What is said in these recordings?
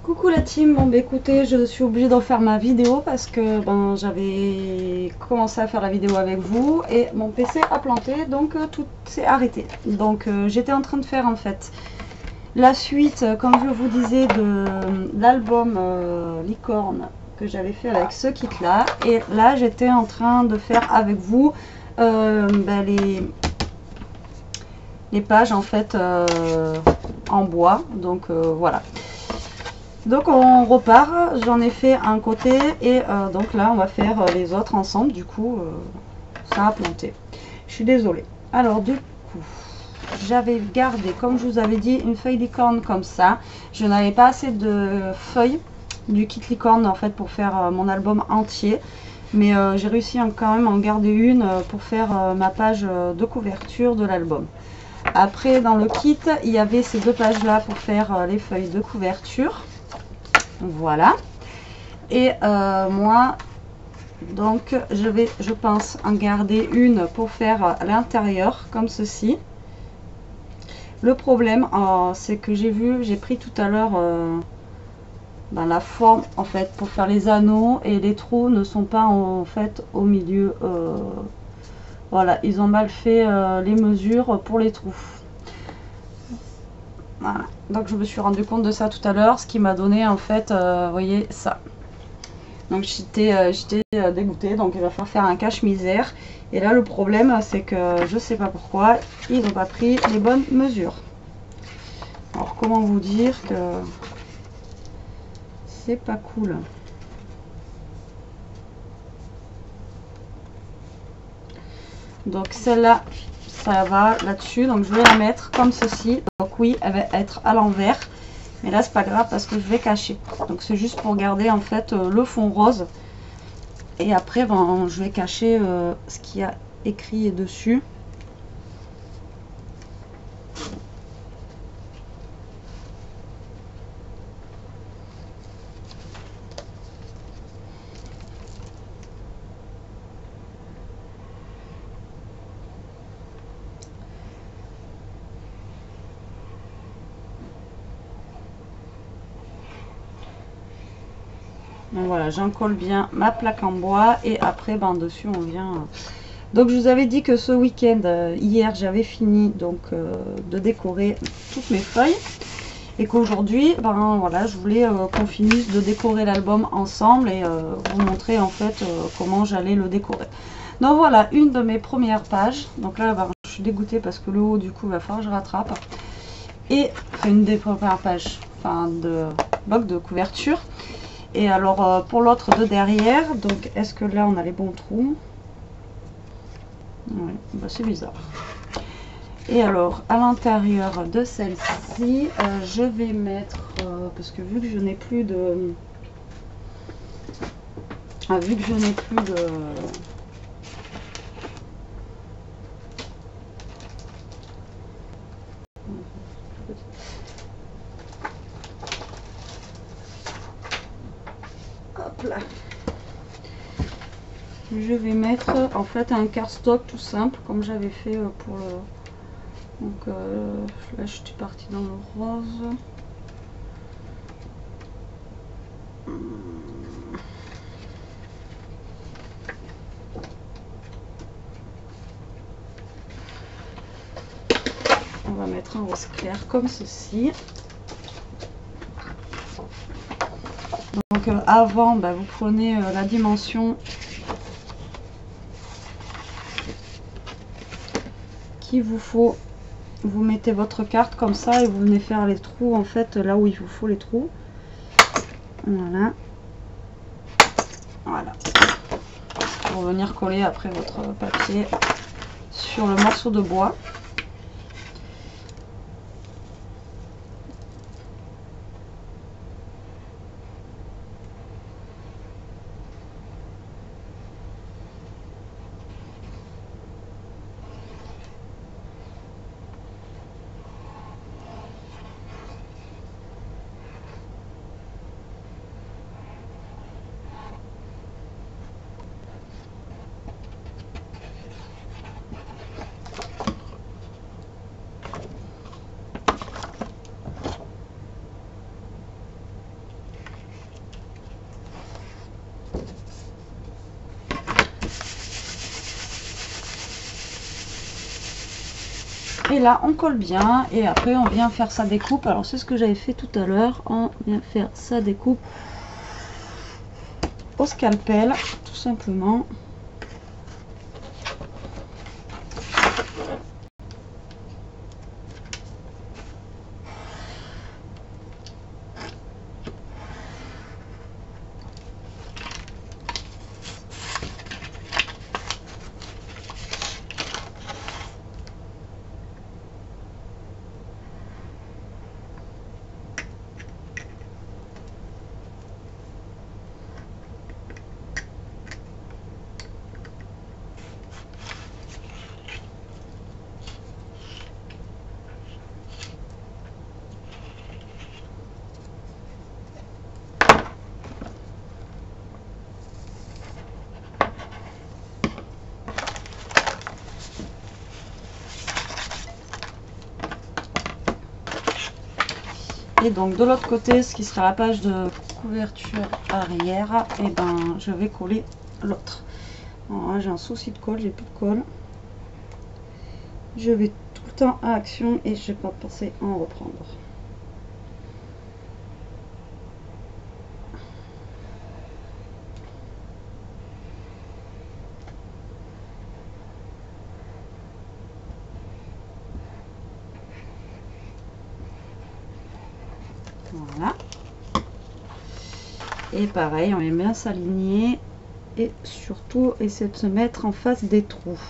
Coucou la team, bon bah écoutez, je suis obligée d'en faire ma vidéo parce que ben j'avais commencé à faire la vidéo avec vous et mon PC a planté, donc tout s'est arrêté. Donc j'étais en train de faire en fait la suite, comme je vous disais, de l'album Licorne que j'avais fait avec ce kit là, et là j'étais en train de faire avec vous ben, les pages en fait en bois, donc voilà. Donc on repart, j'en ai fait un côté et donc là on va faire les autres ensemble, du coup ça a planté. Je suis désolée. Alors du coup, j'avais gardé, comme je vous avais dit, une feuille licorne comme ça. Je n'avais pas assez de feuilles du kit licorne en fait pour faire mon album entier. Mais j'ai réussi quand même à en garder une pour faire ma page de couverture de l'album. Après dans le kit, il y avait ces deux pages là pour faire les feuilles de couverture. Voilà. Et moi, donc, je pense en garder une pour faire l'intérieur, comme ceci. Le problème, c'est que j'ai pris tout à l'heure la forme, en fait, pour faire les anneaux, et les trous ne sont pas, en fait, au milieu. Voilà, ils ont mal fait les mesures pour les trous. Voilà, donc je me suis rendu compte de ça tout à l'heure, ce qui m'a donné en fait, vous voyez ça. Donc j'étais dégoûtée, donc il va falloir faire un cache-misère. Et là le problème c'est que je sais pas pourquoi ils n'ont pas pris les bonnes mesures. Alors comment vous dire que c'est pas cool. Donc celle-là, ça va là-dessus, donc je vais la mettre comme ceci. Donc oui, elle va être à l'envers, mais là c'est pas grave parce que je vais cacher. Donc c'est juste pour garder en fait le fond rose, et après ben, je vais cacher ce qu'il y a écrit dessus. Donc voilà, j'en colle bien ma plaque en bois, et après ben dessus on vient. Donc je vous avais dit que ce week-end, hier, j'avais fini donc de décorer toutes mes feuilles, et qu'aujourd'hui ben voilà, je voulais qu'on finisse de décorer l'album ensemble et vous montrer en fait comment j'allais le décorer. Donc voilà, une de mes premières pages. Donc là ben, je suis dégoûtée parce que le haut du coup il va falloir que je rattrape, et une des premières pages, enfin de bloc de couverture. Et alors pour l'autre de derrière, donc est-ce que là on a les bons trous? Oui, bah c'est bizarre. Et alors à l'intérieur de celle-ci, je vais mettre, parce que vu que je n'ai plus de... Hop là. Je vais mettre en fait un cardstock tout simple comme j'avais fait pour le... Donc là je suis partie dans le rose. On va mettre un rose clair comme ceci. Donc avant, bah, vous prenez la dimension qu'il vous faut. Vous mettez votre carte comme ça et vous venez faire les trous en fait là où il vous faut les trous. Voilà. Voilà. Pour venir coller après votre papier sur le morceau de bois. Et là on colle bien et après on vient faire sa découpe. Alors c'est ce que j'avais fait tout à l'heure, on vient faire sa découpe au scalpel tout simplement. Et donc de l'autre côté, ce qui sera la page de couverture arrière, et ben je vais coller l'autre. J'ai un souci de colle, j'ai plus de colle. Je vais tout le temps à action et je vais pas penser à en reprendre. Voilà. Et pareil, on aime bien s'aligner et surtout essayer de se mettre en face des trous.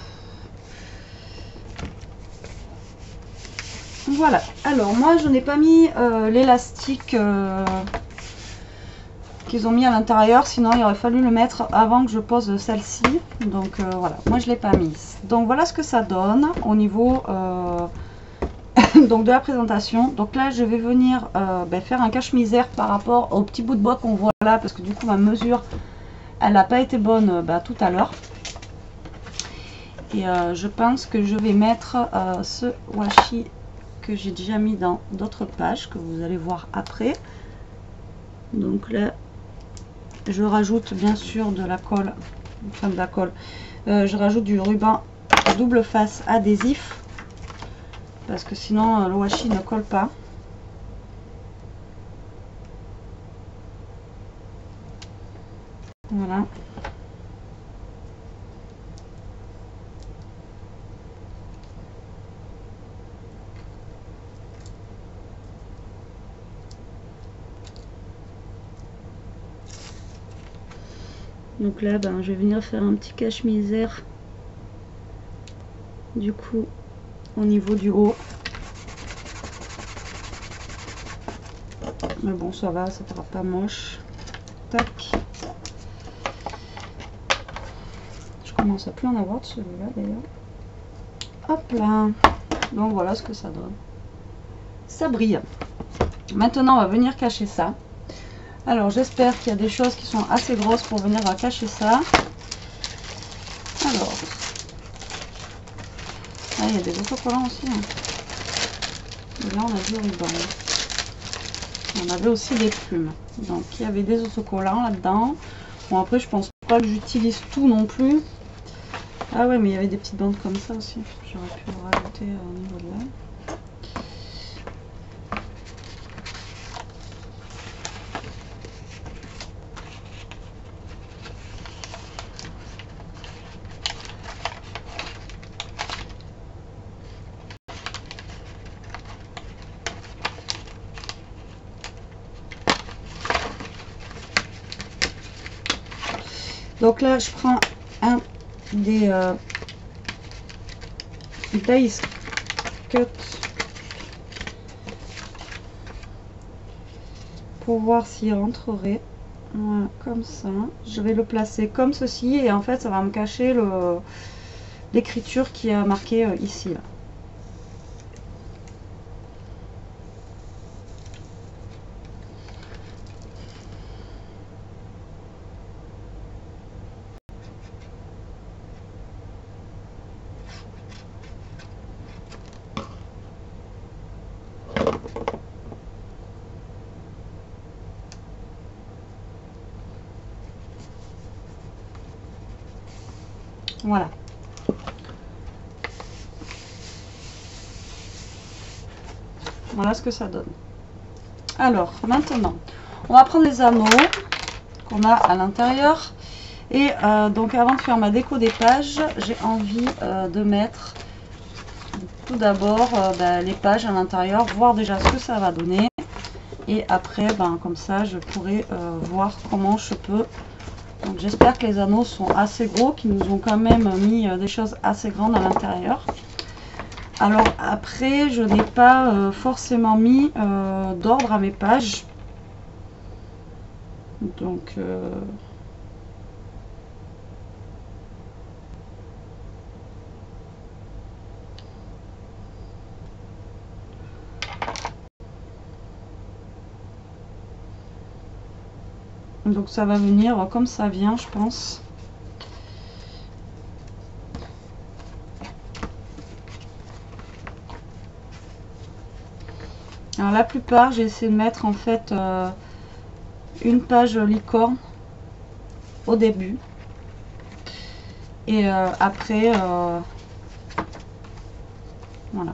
Voilà. Alors moi, je n'ai pas mis l'élastique qu'ils ont mis à l'intérieur, sinon il aurait fallu le mettre avant que je pose celle-ci. Donc voilà, moi je l'ai pas mise. Donc voilà ce que ça donne au niveau donc de la présentation. Donc là je vais venir faire un cache-misère par rapport au petit bout de bois qu'on voit là, parce que du coup ma mesure elle n'a pas été bonne tout à l'heure. Et je pense que je vais mettre ce washi que j'ai déjà mis dans d'autres pages que vous allez voir après. Donc là je rajoute bien sûr de la colle, enfin de la colle, je rajoute du ruban double face adhésif parce que sinon le washi ne colle pas. Voilà. Donc là, ben, je vais venir faire un petit cache-misère du coup au niveau du haut. Mais bon, ça va, ça fera pas moche. Tac. Je commence à plus en avoir de celui-là d'ailleurs. Hop là. Donc voilà ce que ça donne. Ça brille. Maintenant, on va venir cacher ça. Alors j'espère qu'il y a des choses qui sont assez grosses pour venir cacher ça. Alors, ah, il y a des autocollants aussi. Hein. Et là on a du ruban. On avait aussi des plumes. Donc il y avait des autocollants là-dedans. Bon après je pense pas que j'utilise tout non plus. Ah ouais, mais il y avait des petites bandes comme ça aussi. J'aurais pu le rajouter au niveau de là. Donc là, je prends un des dice cut pour voir s'il rentrerait. Voilà, comme ça. Je vais le placer comme ceci et en fait, ça va me cacher l'écriture qui est marquée ici. Là. Voilà. Voilà ce que ça donne. Alors maintenant, on va prendre les anneaux qu'on a à l'intérieur. Et donc avant de faire ma déco des pages, j'ai envie de mettre tout d'abord les pages à l'intérieur, voir déjà ce que ça va donner. Et après, comme ça, je pourrai voir comment je peux. Donc j'espère que les anneaux sont assez gros, qu'ils nous ont quand même mis des choses assez grandes à l'intérieur. Alors après, je n'ai pas forcément mis d'ordre à mes pages. Donc ça va venir comme ça vient, je pense. Alors la plupart, j'ai essayé de mettre en fait une page licorne au début. Et après, voilà.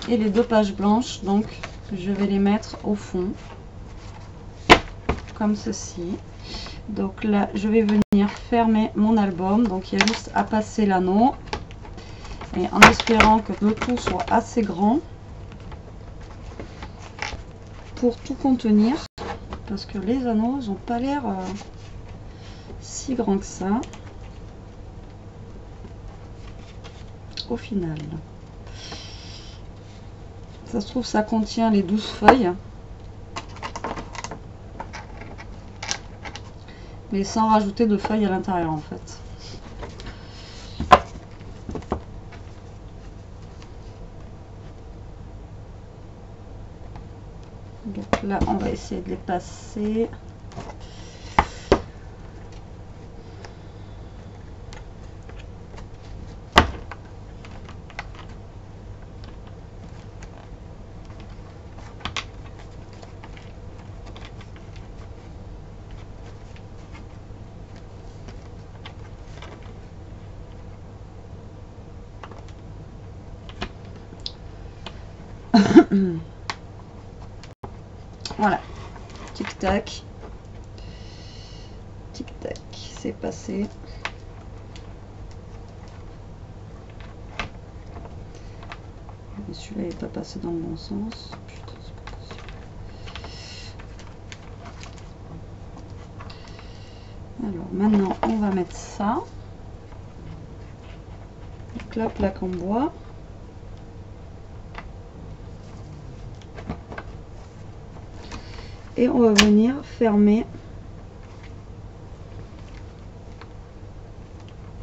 Et les deux pages blanches, donc je vais les mettre au fond, comme ceci. Donc là, je vais venir fermer mon album. Donc il y a juste à passer l'anneau. Et en espérant que le tout soit assez grand pour tout contenir. Parce que les anneaux n'ont pas l'air si grands que ça. Au final. Ça se trouve, ça contient les 12 feuilles. Mais sans rajouter de feuilles à l'intérieur en fait. Donc là, on va essayer de les passer. Voilà, tic tac, c'est passé. Celui-là n'est pas passé dans le bon sens. Putain, c'est pas possible. Alors maintenant, on va mettre ça. Donc la plaque en bois. Et on va venir fermer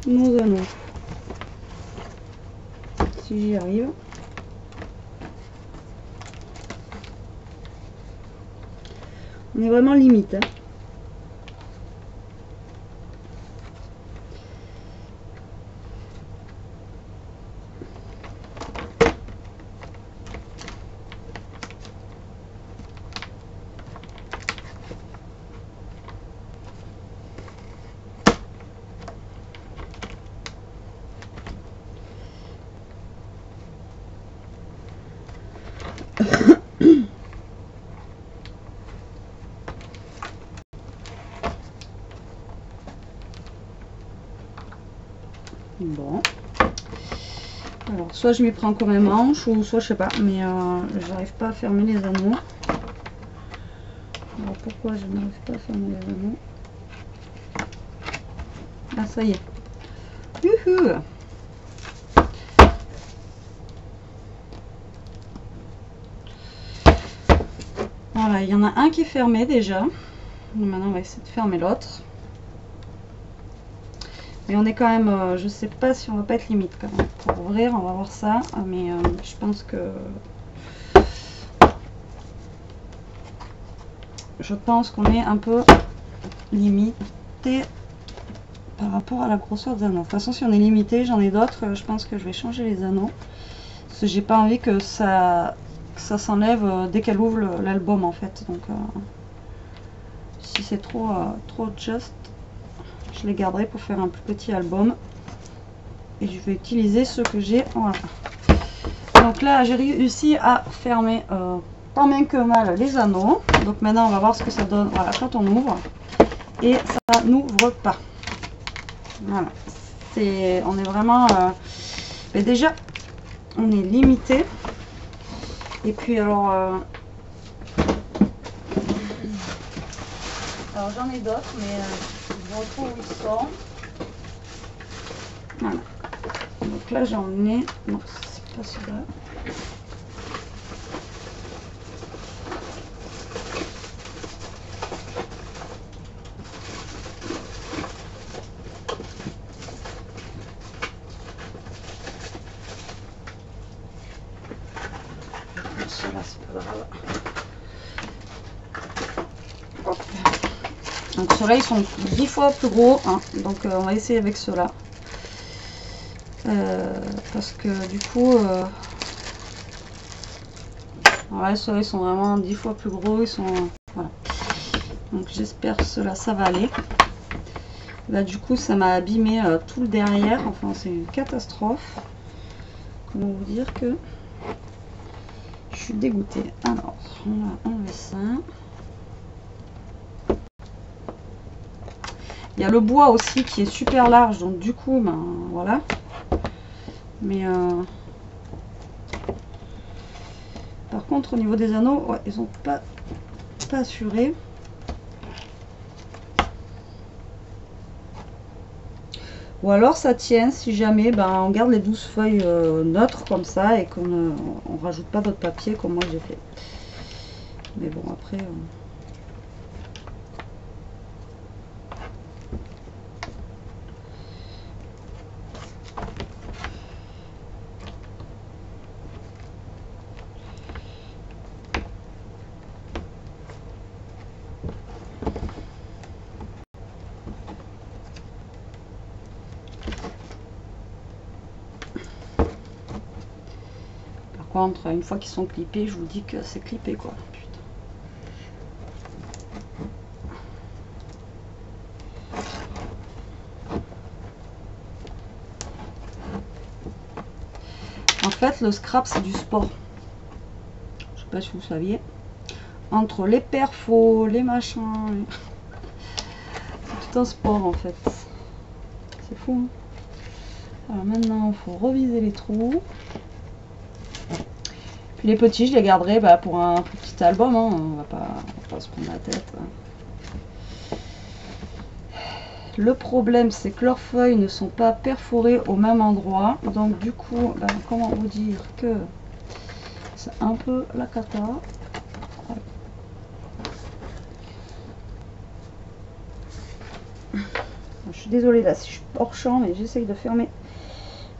nos anneaux. Si j'y arrive. On est vraiment limite. Hein. Bon. Alors, soit je m'y prends comme un manche, ou soit je sais pas, mais j'arrive pas à fermer les anneaux. Alors, pourquoi je n'arrive pas à fermer les anneaux? Ah, ça y est. Youhou! Voilà, il y en a un qui est fermé déjà. Maintenant, on va essayer de fermer l'autre. Mais on est quand même, je sais pas si on va pas être limite quand même. Pour ouvrir, on va voir ça. Mais je pense que... Je pense qu'on est un peu limité par rapport à la grosseur des anneaux. De toute façon, si on est limité, j'en ai d'autres. Je pense que je vais changer les anneaux. Parce que j'ai pas envie que ça s'enlève dès qu'elle ouvre l'album en fait. Donc si c'est trop just, je les garderai pour faire un plus petit album. et je vais utiliser ce que j'ai. Voilà. Donc là j'ai réussi à fermer tant bien que mal les anneaux. Donc maintenant on va voir ce que ça donne, voilà, quand on ouvre, et ça n'ouvre pas. Voilà, on est vraiment mais déjà on est limité. Et puis alors j'en ai d'autres, mais je retrouve où ils sont. Voilà. Donc là j'en ai, non c'est pas celui-là. Ceux-là c'est pas grave. Hop. Donc ceux-là ils sont 10 fois plus gros, hein. Donc on va essayer avec ceux-là. Parce que du coup ouais, ceux-là ils sont vraiment 10 fois plus gros, ils sont voilà. Donc j'espère que ceux-là ça va aller. Là du coup ça m'a abîmé tout le derrière, enfin c'est une catastrophe. Comment vous dire que je suis dégoûtée. Alors on va enlever ça. Il y a le bois aussi qui est super large, donc du coup ben voilà. Mais par contre au niveau des anneaux, ouais, ils sont pas assurés. Ou alors ça tient si jamais ben, on garde les 12 feuilles neutres comme ça et qu'on on rajoute pas d'autres papiers comme moi j'ai fait. Mais bon après... Par contre, une fois qu'ils sont clippés, je vous dis que c'est clippé quoi. Putain. En fait, le scrap c'est du sport. Je sais pas si vous saviez. Entre les perfos, les machins, c'est tout un sport en fait. C'est fou. Hein. Alors maintenant, il faut reviser les trous. Puis les petits, je les garderai bah, pour un petit album. Hein. On va pas se prendre la tête. Hein. Le problème, c'est que leurs feuilles ne sont pas perforées au même endroit. Donc du coup, bah, comment vous dire que c'est un peu la cata. Je suis désolée là si je suis hors champ, mais j'essaye de fermer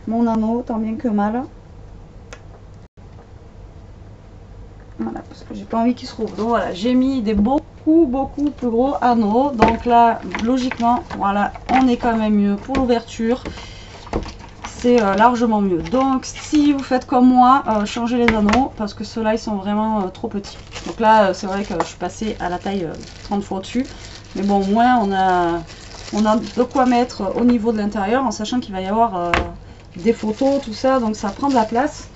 mon anneau tant bien que mal. Voilà, parce que j'ai pas envie qu'il se rouvre. Donc voilà, j'ai mis des beaucoup plus gros anneaux. Donc là, logiquement, voilà, on est quand même mieux pour l'ouverture. C'est largement mieux. Donc si vous faites comme moi, changez les anneaux parce que ceux-là ils sont vraiment trop petits. Donc là, c'est vrai que je suis passée à la taille 30 fois au-dessus. Mais bon, au moins on a de quoi mettre au niveau de l'intérieur en sachant qu'il va y avoir des photos, tout ça. Donc ça prend de la place.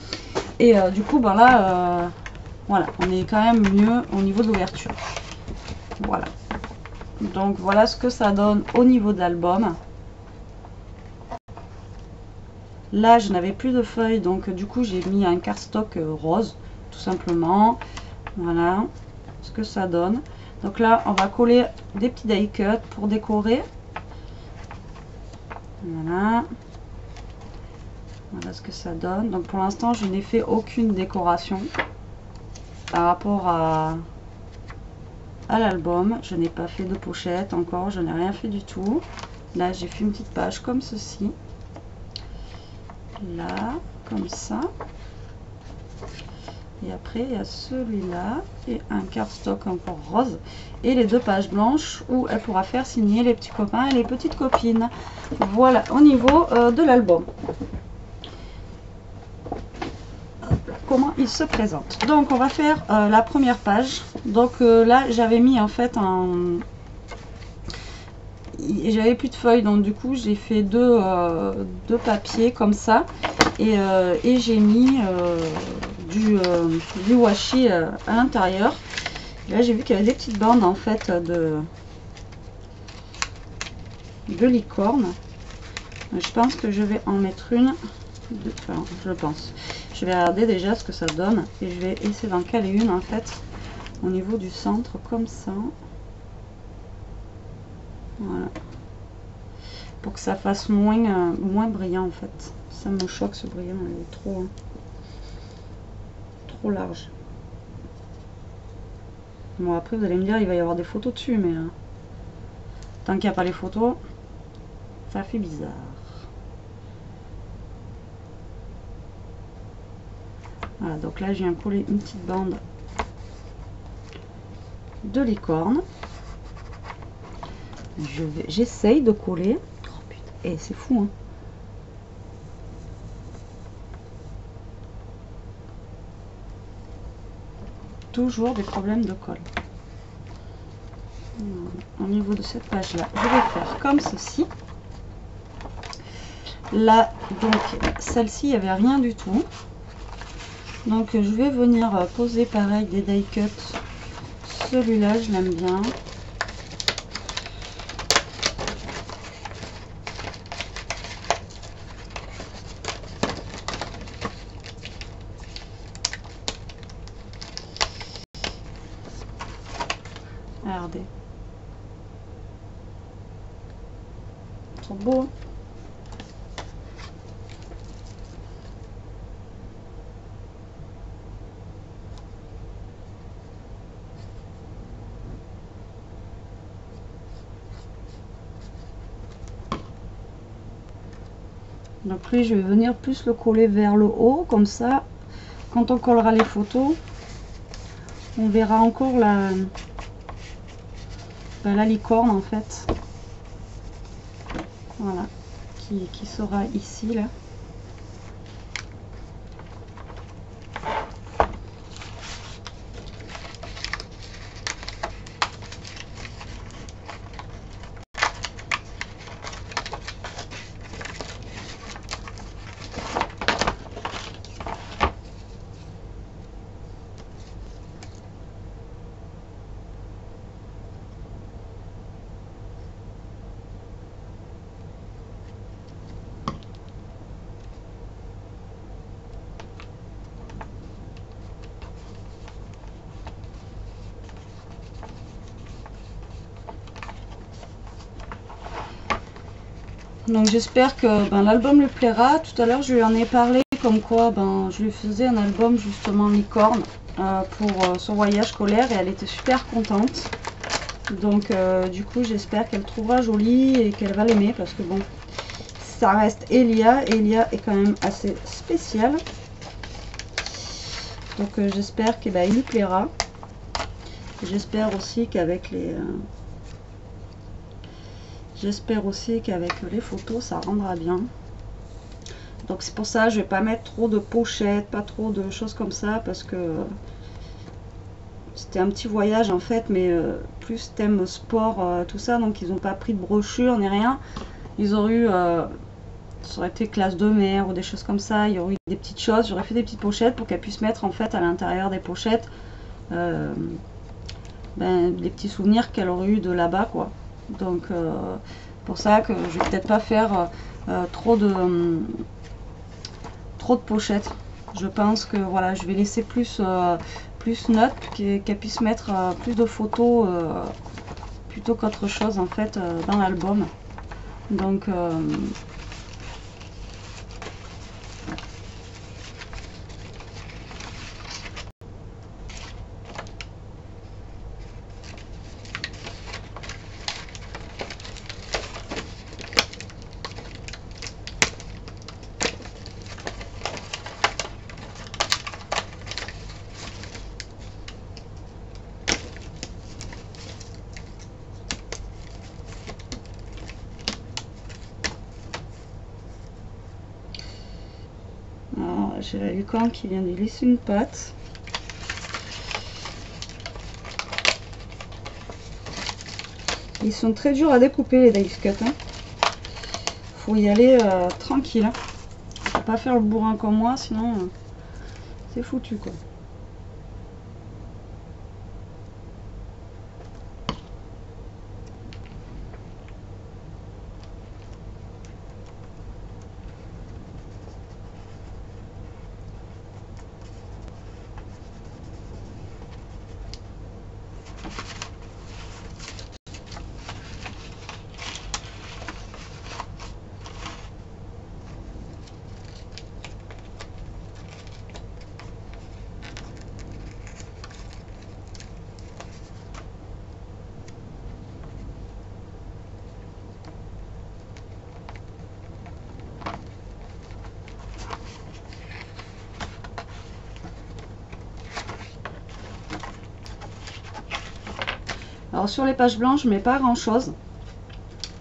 Et du coup, ben là... voilà, on est quand même mieux au niveau de l'ouverture. Voilà. Donc voilà ce que ça donne au niveau de l'album. Là, je n'avais plus de feuilles, donc du coup, j'ai mis un cardstock rose, tout simplement. Voilà ce que ça donne. Donc là, on va coller des petits die cuts pour décorer. Voilà. Voilà ce que ça donne. Donc pour l'instant, je n'ai fait aucune décoration. Par rapport à l'album, je n'ai pas fait de pochette encore, je n'ai rien fait du tout. Là j'ai fait une petite page comme ceci, là comme ça, et après il y a celui-là et un cardstock encore rose et les deux pages blanches où elle pourra faire signer les petits copains et les petites copines. Voilà au niveau de l'album. Comment il se présente. Donc on va faire la première page. Donc là j'avais mis en fait j'avais plus de feuilles, donc du coup j'ai fait deux papiers comme ça, et j'ai mis du washi à l'intérieur. Là j'ai vu qu'il y avait des petites bandes en fait de licorne. Je pense que je vais en mettre une, enfin je pense. Je vais regarder déjà ce que ça donne et je vais essayer d'en caler une en fait au niveau du centre comme ça. Voilà. Pour que ça fasse moins brillant en fait. Ça me choque ce brillant, il est trop large. Bon après vous allez me dire il va y avoir des photos dessus, mais tant qu'il n'y a pas les photos, ça fait bizarre. Voilà, donc là je viens coller une petite bande de licorne. J'essaye de coller. Oh putain, et c'est fou hein. Toujours des problèmes de colle. Au niveau de cette page là, je vais faire comme ceci. Là, donc celle-ci, il n'y avait rien du tout. Donc je vais venir poser pareil des die cuts. Celui-là, je l'aime bien. Regardez. Trop beau. Donc lui, je vais venir plus le coller vers le haut, comme ça, quand on collera les photos, on verra encore la licorne en fait. Voilà, qui sera ici là. Donc j'espère que l'album lui plaira. Tout à l'heure je lui en ai parlé comme quoi je lui faisais un album justement licorne pour son voyage scolaire et elle était super contente. Donc du coup j'espère qu'elle trouvera joli et qu'elle va l'aimer parce que bon, ça reste Elia. Elia est quand même assez spécial. Donc j'espère qu'il lui plaira. J'espère aussi qu'avec les... J'espère aussi qu'avec les photos, ça rendra bien. Donc c'est pour ça, je vais pas mettre trop de pochettes, pas trop de choses comme ça, parce que c'était un petit voyage en fait, mais plus thème sport, tout ça. Donc ils n'ont pas pris de brochure ni rien. Ils auraient eu, ça aurait été classe de mer ou des choses comme ça. Il y aurait eu des petites choses. J'aurais fait des petites pochettes pour qu'elles puissent mettre en fait à l'intérieur des pochettes des petits souvenirs qu'elle aurait eu de là-bas quoi. Donc pour ça que je vais peut-être pas faire trop de pochettes. Je pense que voilà, je vais laisser plus neutre, qu'elle puisse mettre plus de photos plutôt qu'autre chose en fait dans l'album. Donc j'ai la licorne qui vient de laisser une patte. Ils sont très durs à découper les dice cut. Hein. Faut y aller tranquille. Hein. Faut pas faire le bourrin comme moi, sinon c'est foutu quoi. Alors sur les pages blanches, je mets pas grand chose.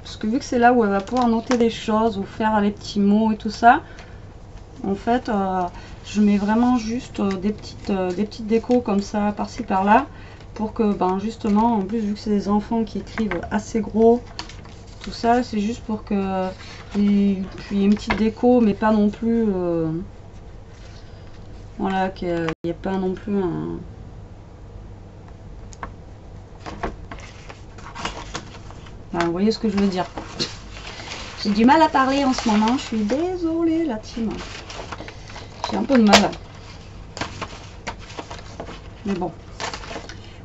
Parce que vu que c'est là où elle va pouvoir noter des choses ou faire les petits mots et tout ça, en fait, je mets vraiment juste des petites décos comme ça, par-ci par-là, pour que, ben, justement, en plus, vu que c'est des enfants qui écrivent assez gros, tout ça, c'est juste pour que il y ait une petite déco, mais pas non plus, voilà, qu'il n'y ait pas non plus un... Enfin, vous voyez ce que je veux dire. J'ai du mal à parler en ce moment, je suis désolée la team. J'ai un peu de mal. Mais bon,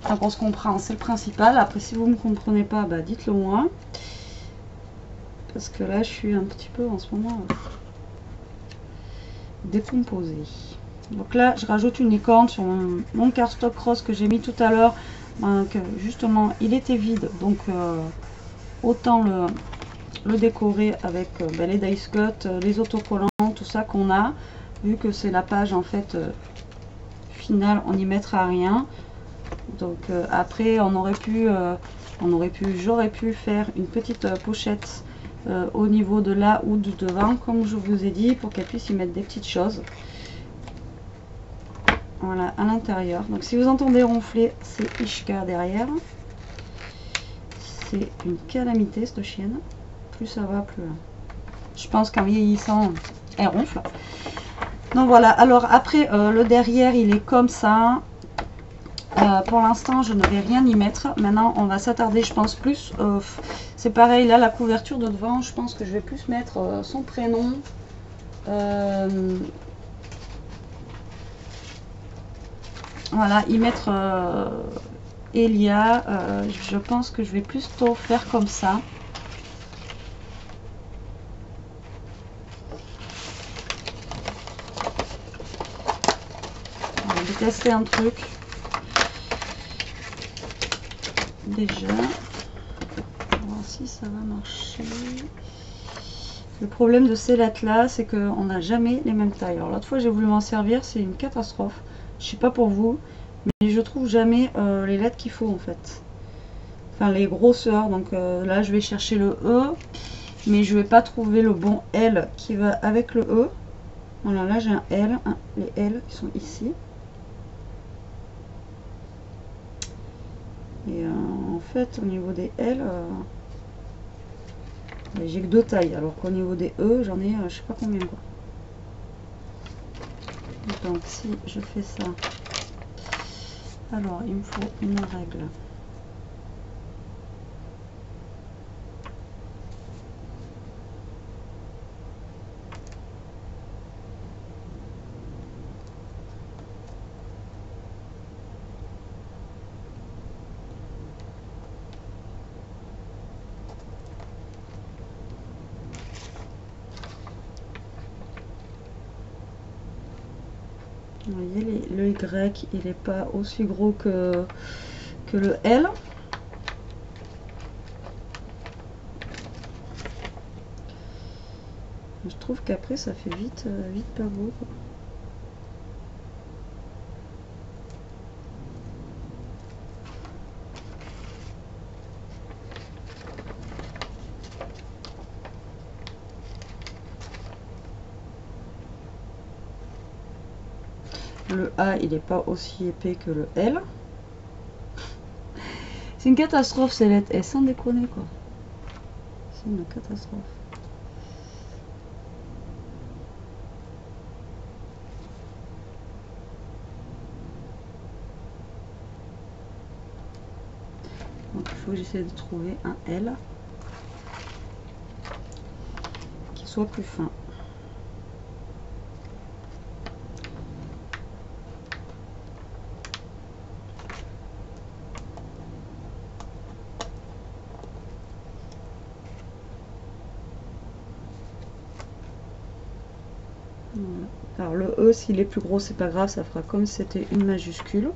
tant qu'on se comprend, c'est le principal. Après, si vous ne me comprenez pas, bah, dites-le moi. Parce que là, je suis un petit peu en ce moment décomposée. Donc là, je rajoute une licorne sur mon cardstock rose que j'ai mis tout à l'heure. Justement, il était vide. Donc, autant le décorer avec les dice cut, les autocollants, tout ça qu'on a. Vu que c'est la page en fait finale, on n'y mettra rien. Donc après, j'aurais pu faire une petite pochette au niveau de là ou de devant, comme je vous ai dit, pour qu'elle puisse y mettre des petites choses. Voilà, à l'intérieur. Donc si vous entendez ronfler, c'est Ishka derrière. C'est une calamité cette chienne. Plus ça va, plus... Je pense qu'en vieillissant, elle ronfle. Donc voilà, alors après le derrière il est comme ça. Pour l'instant je ne vais rien y mettre. Maintenant on va s'attarder je pense plus. C'est pareil là, la couverture de devant, je pense que je vais plus mettre son prénom. Voilà, y mettre Elia. Je pense que je vais plutôt faire comme ça. Je vais tester un truc. Déjà. On va voir si ça va marcher. Le problème de ces lettres là, c'est qu'on n'a jamais les mêmes tailles. Alors l'autre fois j'ai voulu m'en servir, c'est une catastrophe. Je sais pas pour vous, mais je trouve jamais les lettres qu'il faut en fait. Enfin les grosseurs. Donc là je vais chercher le E, mais je vais pas trouver le bon L qui va avec le E. Voilà, là j'ai un L, les L qui sont ici. Et en fait au niveau des L, j'ai que 2 tailles, alors qu'au niveau des E j'en ai je sais pas combien quoi. Donc si je fais ça, alors il me faut une règle. Vous voyez, le Y, il n'est pas aussi gros que le L. Je trouve qu'après, ça fait vite pas beau, quoi. Le A, il n'est pas aussi épais que le L. C'est une catastrophe, c'est lettre. Et sans déconner, quoi. C'est une catastrophe. Donc il faut que j'essaie de trouver un L qui soit plus fin. Voilà. Alors le E, s'il est plus gros, c'est pas grave, ça fera comme si c'était une majuscule.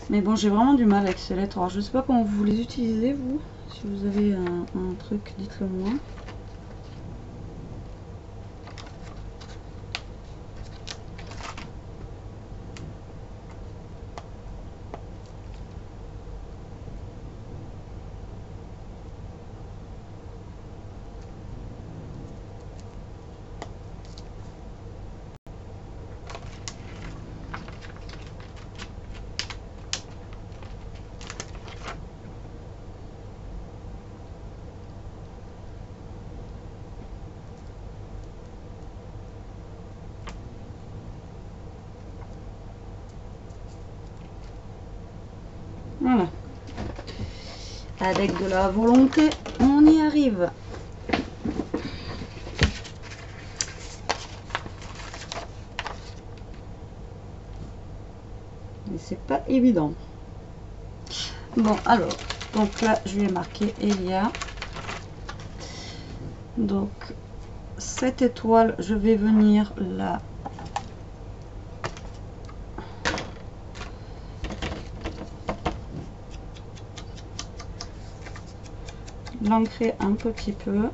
Mais bon, j'ai vraiment du mal avec ces lettres. Alors je sais pas comment vous les utilisez, vous. Si vous avez un truc, dites-le moi. Voilà. Avec de la volonté, on y arrive. Mais c'est pas évident. Bon, alors, donc là, je vais marquer Elia. Donc, cette étoile, je vais venir là. L'ancrer un petit peu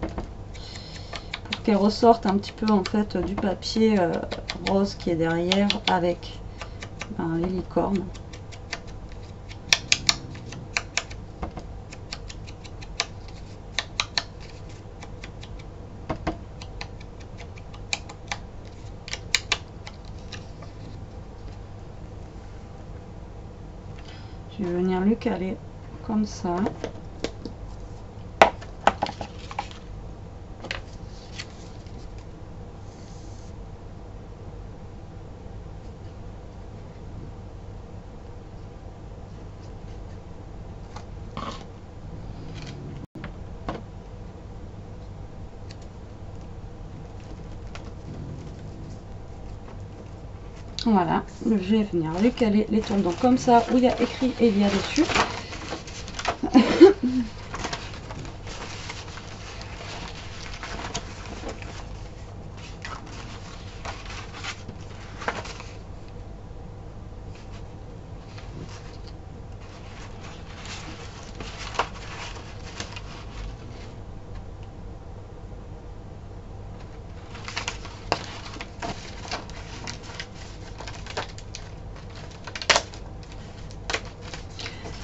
pour qu'elle ressorte un petit peu en fait du papier rose qui est derrière avec les licornes. Je vais venir lui caler comme ça. Voilà, je vais venir lui caler les tendons comme ça, où il y a écrit Elia dessus.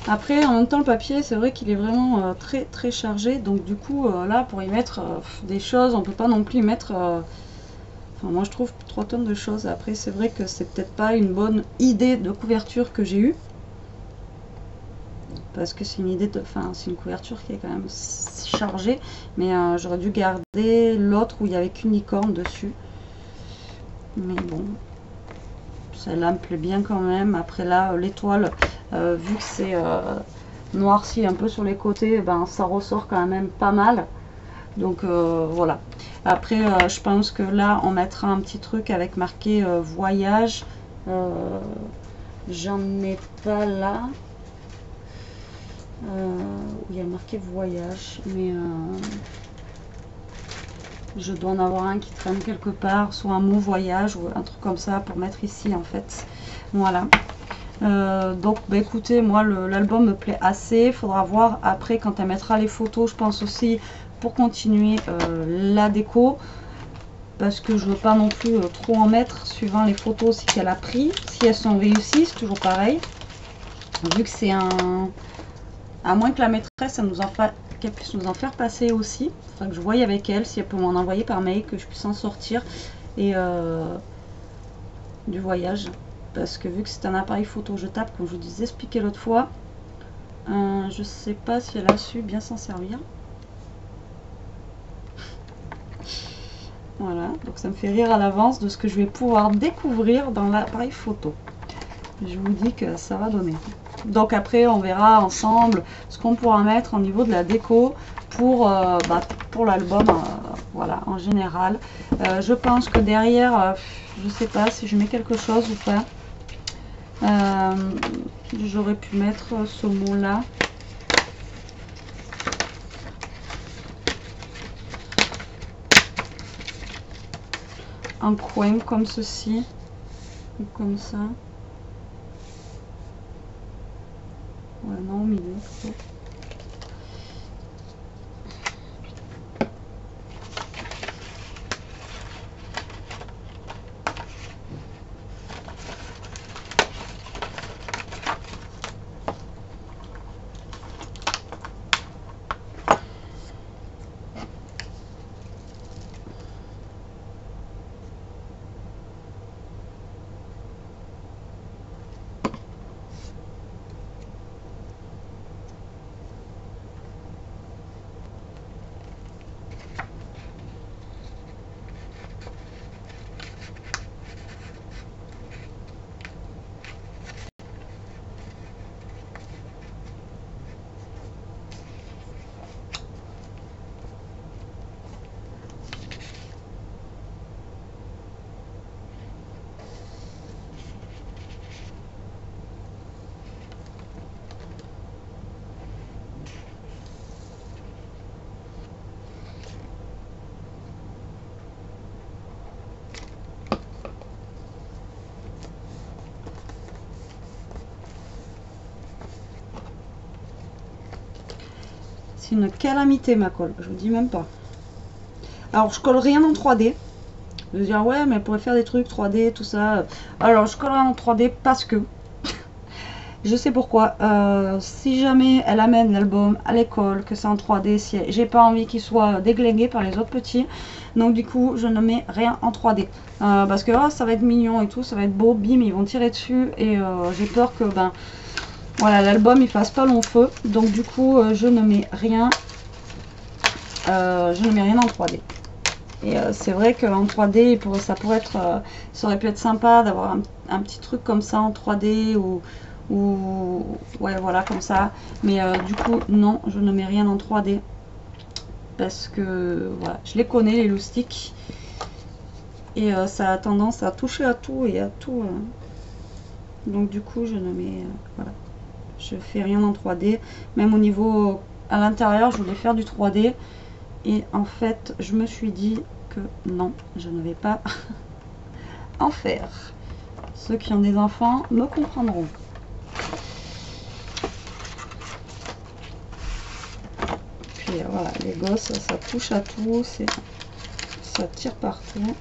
Après, en même temps, le papier, c'est vrai qu'il est vraiment très très chargé. Donc du coup, là, pour y mettre des choses, on peut pas non plus y mettre... enfin, moi, je trouve 3 tonnes de choses. Après, c'est vrai que c'est peut-être pas une bonne idée de couverture que j'ai eue. Parce que c'est une idée de... Enfin, c'est une couverture qui est quand même chargée. Mais j'aurais dû garder l'autre où il n'y avait qu'une licorne dessus. Mais bon... Celle-là me plaît bien quand même. Après là, l'étoile, vu que c'est noirci un peu sur les côtés, ben, ça ressort quand même pas mal. Donc voilà. Après, je pense que là, on mettra un petit truc avec marqué voyage. J'en ai pas là. Où il y a marqué voyage. Mais... je dois en avoir un qui traîne quelque part, soit un mot voyage ou un truc comme ça pour mettre ici en fait. Voilà. Donc bah écoutez, moi l'album me plaît assez. Il faudra voir après quand elle mettra les photos, je pense aussi pour continuer la déco. Parce que je veux pas non plus trop en mettre suivant les photos aussi qu'elle a pris. Si elles sont réussies, c'est toujours pareil. Vu que c'est un... À moins que la maîtresse, qu'elle puisse nous en faire passer aussi. Il faudra que je voie avec elle si elle peut m'en envoyer par mail, que je puisse en sortir. et du voyage. Parce que vu que c'est un appareil photo jetable, comme je vous disais expliqué l'autre fois, je sais pas si elle a su bien s'en servir. Voilà, donc ça me fait rire à l'avance de ce que je vais pouvoir découvrir dans l'appareil photo. Je vous dis que ça va donner. Donc après on verra ensemble ce qu'on pourra mettre au niveau de la déco pour l'album, voilà, en général. Je pense que derrière, je sais pas si je mets quelque chose ou pas. J'aurais pu mettre ce mot là. Un coin comme ceci ou comme ça. Ouais, non, au milieu plutôt. C'est une calamité ma colle, je vous dis même pas. Alors je colle rien en 3D. Vous dire ouais mais elle pourrait faire des trucs 3D tout ça. Alors je colle rien en 3D parce que je sais pourquoi. Si jamais elle amène l'album à l'école, que c'est en 3D, si j'ai pas envie qu'il soit déglingué par les autres petits, donc du coup je ne mets rien en 3D. Parce que ça va être mignon et tout, ça va être beau, bim, ils vont tirer dessus et j'ai peur que voilà, l'album il fasse pas long feu. Donc du coup je ne mets rien. Je ne mets rien en 3D. Et c'est vrai qu'en 3D, ça pourrait être, ça aurait pu être sympa d'avoir un petit truc comme ça en 3D ou ouais voilà comme ça. Mais du coup non, je ne mets rien en 3D parce que voilà, je les connais les loustiques et ça a tendance à toucher à tout et à tout. Donc du coup je ne mets voilà, je fais rien en 3D. Même au niveau à l'intérieur, je voulais faire du 3D. Et en fait, je me suis dit que non, je ne vais pas en faire. Ceux qui ont des enfants me comprendront. Puis voilà, les gosses, ça touche à tout, ça tire partout.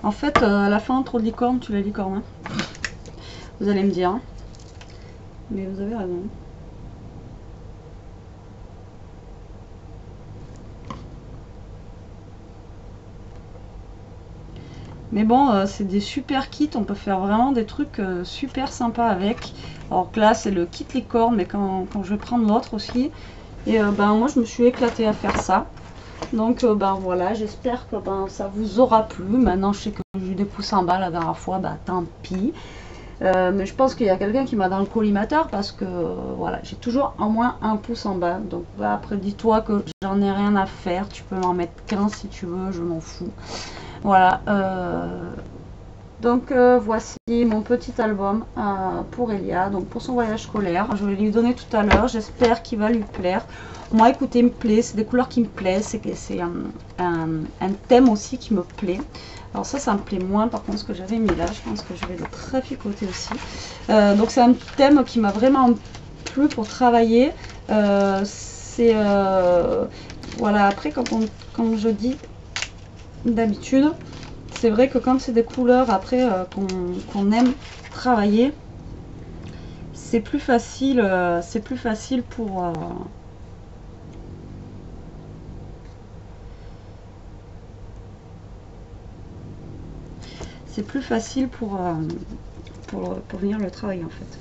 En fait, à la fin, trop de licorne, tu la licorne. Hein. Vous allez me dire. Mais vous avez raison. Mais bon, c'est des super kits. On peut faire vraiment des trucs super sympas avec. Alors que là, c'est le kit licorne. Mais quand je vais prendre l'autre aussi. Et moi, je me suis éclatée à faire ça. Donc voilà, j'espère que ça vous aura plu. Maintenant je sais que j'ai eu des pouces en bas la dernière fois, tant pis. Mais je pense qu'il y a quelqu'un qui m'a dans le collimateur parce que voilà, j'ai toujours au moins un pouce en bas. Donc après dis-toi que j'en ai rien à faire, tu peux m'en mettre 15 si tu veux, je m'en fous. Voilà. Donc voici mon petit album pour Elia, donc pour son voyage scolaire. Je vais lui donner tout à l'heure, j'espère qu'il va lui plaire. Moi écoutez, il me plaît, c'est des couleurs qui me plaisent, c'est un thème aussi qui me plaît. Alors ça me plaît moins par contre ce que j'avais mis là, je pense que je vais le traficoter aussi. Donc c'est un thème qui m'a vraiment plu pour travailler. C'est voilà, après quand je dis d'habitude, c'est vrai que quand c'est des couleurs après qu'on aime travailler, c'est plus facile pour pour venir le travailler en fait.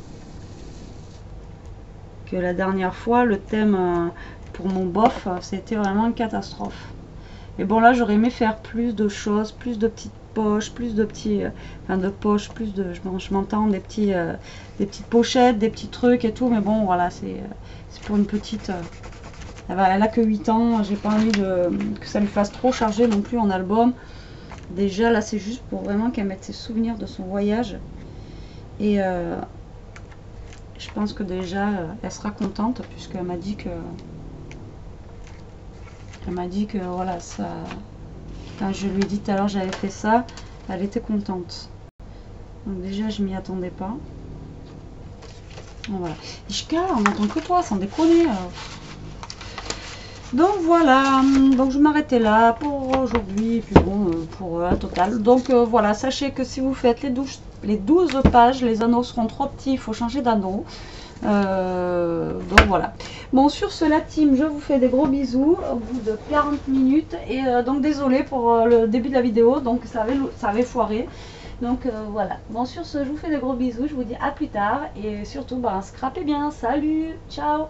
Que la dernière fois, le thème pour mon bof, c'était vraiment une catastrophe. Et bon là, j'aurais aimé faire plus de choses, plus de petites poches, plus de petits, enfin de poches, plus de, je m'entends, des petites pochettes, des petits trucs et tout. Mais bon, voilà, c'est pour une petite. Elle a que 8 ans, j'ai pas envie que ça lui fasse trop charger non plus en album. Déjà là, c'est juste pour vraiment qu'elle mette ses souvenirs de son voyage. Et je pense que déjà, elle sera contente puisqu'elle m'a dit que. Elle m'a dit que voilà, ça. Quand je lui ai dit tout à l'heure j'avais fait ça, elle était contente. Donc déjà je m'y attendais pas. Donc, voilà. Ishka, on n'entend que toi, sans déconner. Donc voilà, donc je m'arrêtais là pour aujourd'hui, et puis bon, pour un total. Donc voilà, sachez que si vous faites les 12 pages, les anneaux seront trop petits, il faut changer d'anneau. Donc voilà. Bon, sur ce, la team, je vous fais des gros bisous au bout de 40 minutes. Et donc désolé pour le début de la vidéo, donc ça avait foiré. Donc voilà. Bon, sur ce, je vous fais des gros bisous, je vous dis à plus tard. Et surtout, scrapez bien. Salut, ciao.